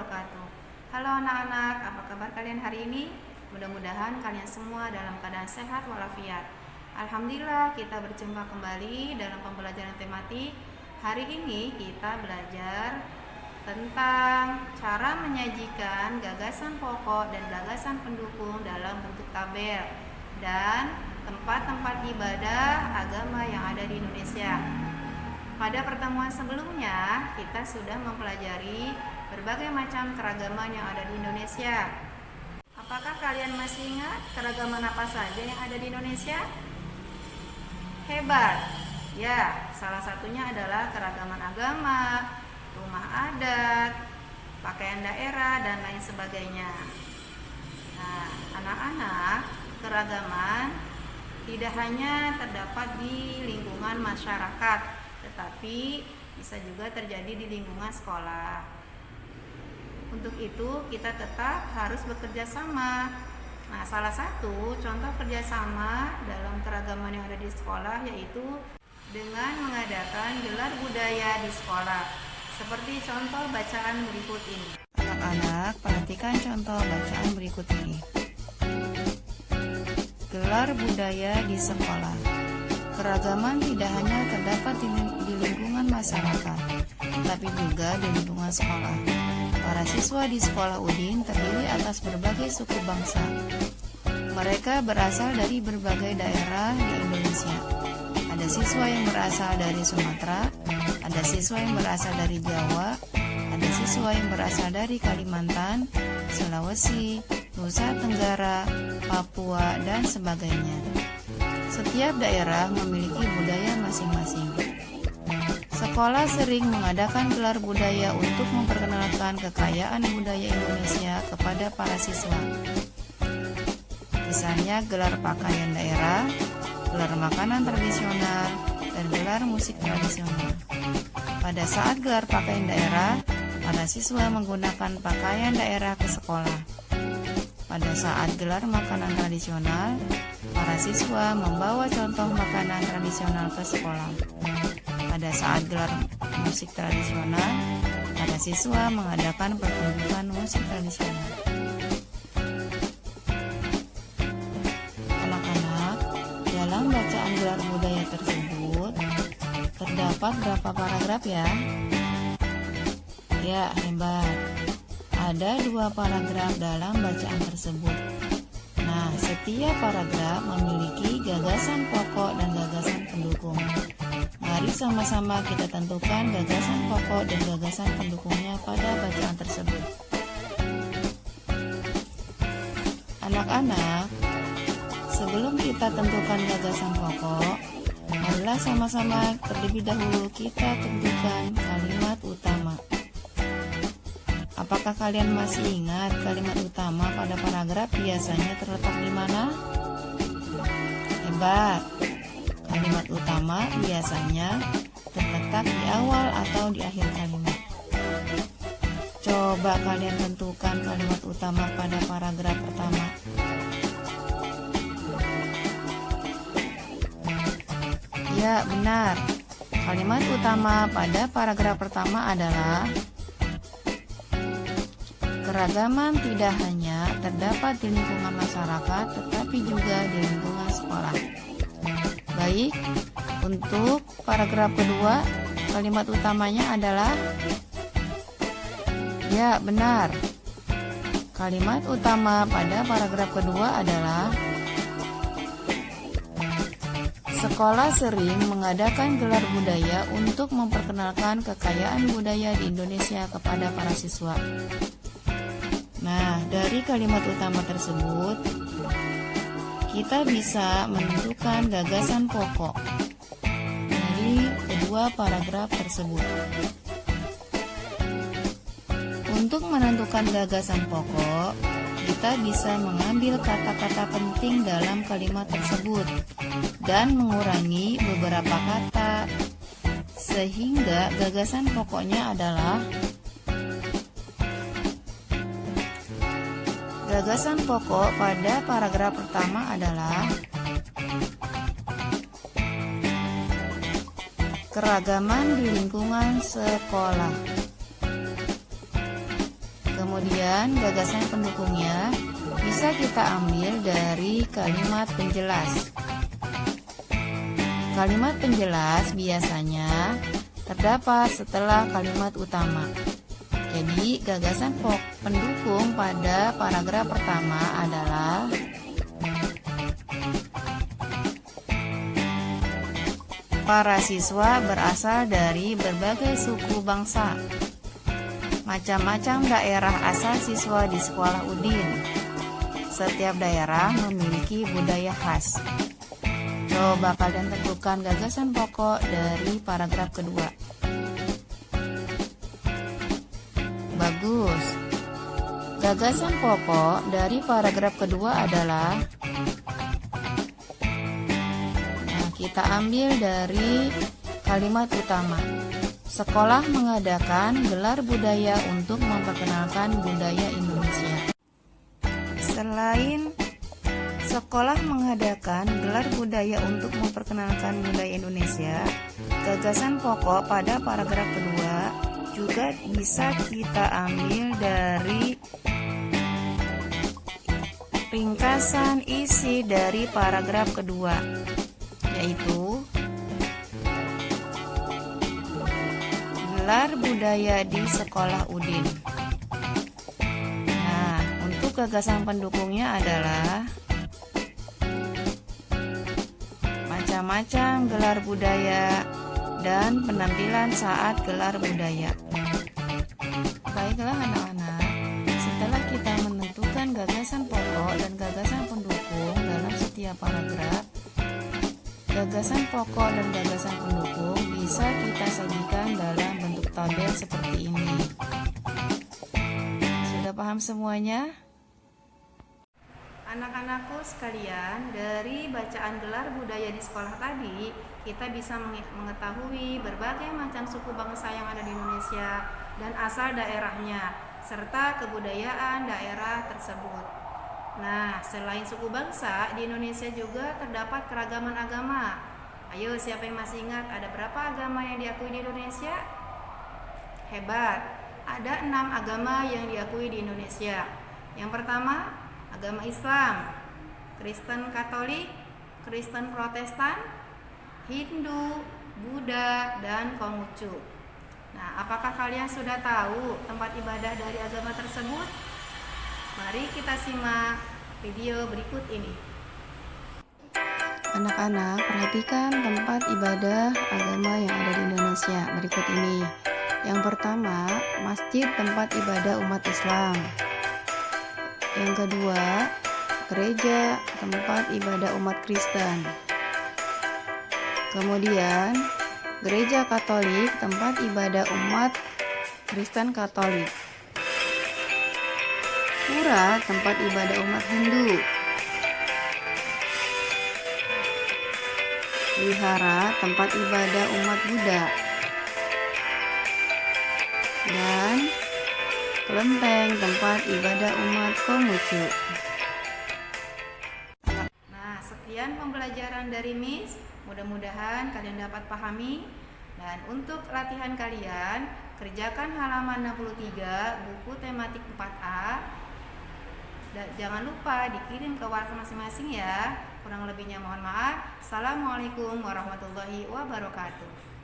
wabarakatuh. Halo anak-anak, apa kabar kalian hari ini? Mudah-mudahan kalian semua dalam keadaan sehat walafiat. Alhamdulillah kita berjumpa kembali dalam pembelajaran tematik. Hari ini kita belajar tentang cara menyajikan gagasan pokok dan gagasan pendukung dalam bentuk tabel dan tempat-tempat ibadah agama yang ada di Indonesia. Pada pertemuan sebelumnya, kita sudah mempelajari berbagai macam keragaman yang ada di Indonesia. Apakah kalian masih ingat keragaman apa saja yang ada di Indonesia? Hebat! Ya, salah satunya adalah keragaman agama, rumah adat, pakaian daerah, dan lain sebagainya. Nah, anak-anak, keragaman tidak hanya terdapat di lingkungan masyarakat, tetapi bisa juga terjadi di lingkungan sekolah. Untuk itu kita tetap harus bekerja sama. Nah, salah satu contoh kerjasama dalam keragaman yang ada di sekolah yaitu dengan mengadakan gelar budaya di sekolah. Seperti contoh bacaan berikut ini. Anak-anak, perhatikan contoh bacaan berikut ini. Gelar budaya di sekolah. Keragaman tidak hanya terdapat di lingkungan masyarakat, tapi juga di lingkungan sekolah. Para siswa di sekolah Udin terdiri atas berbagai suku bangsa. Mereka berasal dari berbagai daerah di Indonesia. Ada siswa yang berasal dari Sumatera, ada siswa yang berasal dari Jawa, ada siswa yang berasal dari Kalimantan, Sulawesi, Nusa Tenggara, Papua, dan sebagainya. Setiap daerah memiliki budaya masing-masing. Sekolah sering mengadakan gelar budaya untuk memperkenalkan kekayaan budaya Indonesia kepada para siswa. Misalnya gelar pakaian daerah, gelar makanan tradisional, dan gelar musik tradisional. Pada saat gelar pakaian daerah, para siswa menggunakan pakaian daerah ke sekolah. Pada saat gelar makanan tradisional, para siswa membawa contoh makanan tradisional ke sekolah. Pada saat gelar musik tradisional, para siswa mengadakan pertunjukan musik tradisional. Anak-anak, dalam bacaan gelar budaya tersebut, terdapat berapa paragraf ya? Ya, hebat. Ada 2 paragraf dalam bacaan tersebut. Nah, setiap paragraf memiliki gagasan pokok dan gagasan pendukung. Mari sama-sama kita tentukan gagasan pokok dan gagasan pendukungnya pada bacaan tersebut. Anak-anak, sebelum kita tentukan gagasan pokok, marilah sama-sama terlebih dahulu kita tentukan kalimat utama. Apakah kalian masih ingat kalimat utama pada paragraf biasanya terletak di mana? Hebat! Kalimat utama biasanya terletak di awal atau di akhir kalimat. Coba kalian tentukan kalimat utama pada paragraf pertama. Ya, benar. Kalimat utama pada paragraf pertama adalah keragaman tidak hanya terdapat di lingkungan masyarakat, tetapi juga di lingkungan sekolah. Baik, untuk paragraf kedua, kalimat utamanya adalah ya, benar. Kalimat utama pada paragraf kedua adalah sekolah sering mengadakan gelar budaya untuk memperkenalkan kekayaan budaya di Indonesia kepada para siswa. Nah, dari kalimat utama tersebut, kita bisa menentukan gagasan pokok dari kedua paragraf tersebut. Untuk menentukan gagasan pokok, kita bisa mengambil kata-kata penting dalam kalimat tersebut dan mengurangi beberapa kata, sehingga gagasan pokoknya adalah gagasan pokok pada paragraf pertama adalah keragaman di lingkungan sekolah. Kemudian gagasan pendukungnya bisa kita ambil dari kalimat penjelas. Kalimat penjelas biasanya terdapat setelah kalimat utama. Jadi gagasan pendukung pada paragraf pertama adalah para siswa berasal dari berbagai suku bangsa. Macam-macam daerah asal siswa di sekolah Udin. Setiap daerah memiliki budaya khas. Coba kalian tentukan gagasan pokok dari paragraf kedua. Bagus. Gagasan pokok dari paragraf kedua adalah, kita ambil dari kalimat utama. Sekolah mengadakan gelar budaya untuk memperkenalkan budaya Indonesia. Selain sekolah mengadakan gelar budaya untuk memperkenalkan budaya Indonesia, gagasan pokok pada paragraf kedua juga bisa kita ambil dari ringkasan isi dari paragraf kedua, yaitu gelar budaya di sekolah Udin. Nah, untuk gagasan pendukungnya adalah macam-macam gelar budaya dan penampilan saat gelar budaya. Baiklah anak-anak, setelah kita menentukan gagasan pokok dan gagasan pendukung dalam setiap paragraf, gagasan pokok dan gagasan pendukung bisa kita sajikan dalam bentuk tabel seperti ini. Sudah paham semuanya? Anak-anakku sekalian, dari bacaan gelar budaya di sekolah tadi, kita bisa mengetahui berbagai macam suku bangsa yang ada di Indonesia dan asal daerahnya, serta kebudayaan daerah tersebut. Nah, selain suku bangsa, di Indonesia juga terdapat keragaman agama. Ayo, siapa yang masih ingat ada berapa agama yang diakui di Indonesia? Hebat, ada 6 agama yang diakui di Indonesia. Yang pertama, agama Islam, Kristen Katolik, Kristen Protestan, Hindu, Buddha, dan Konghucu. Nah, apakah kalian sudah tahu tempat ibadah dari agama tersebut? Mari kita simak video berikut ini. Anak-anak, perhatikan tempat ibadah agama yang ada di Indonesia berikut ini. Yang pertama, masjid tempat ibadah umat Islam. Yang kedua, gereja tempat ibadah umat Kristen. Kemudian, gereja Katolik tempat ibadah umat Kristen Katolik. Pura tempat ibadah umat Hindu. Wihara tempat ibadah umat Buddha. Dan kelenteng tempat ibadah umat Konghucu. Nah, sekian pembelajaran dari Miss. Mudah-mudahan kalian dapat pahami. Dan untuk latihan kalian, kerjakan halaman 63 buku tematik 4A. Dan jangan lupa dikirim ke WhatsApp masing-masing ya. Kurang lebihnya mohon maaf. Assalamualaikum warahmatullahi wabarakatuh.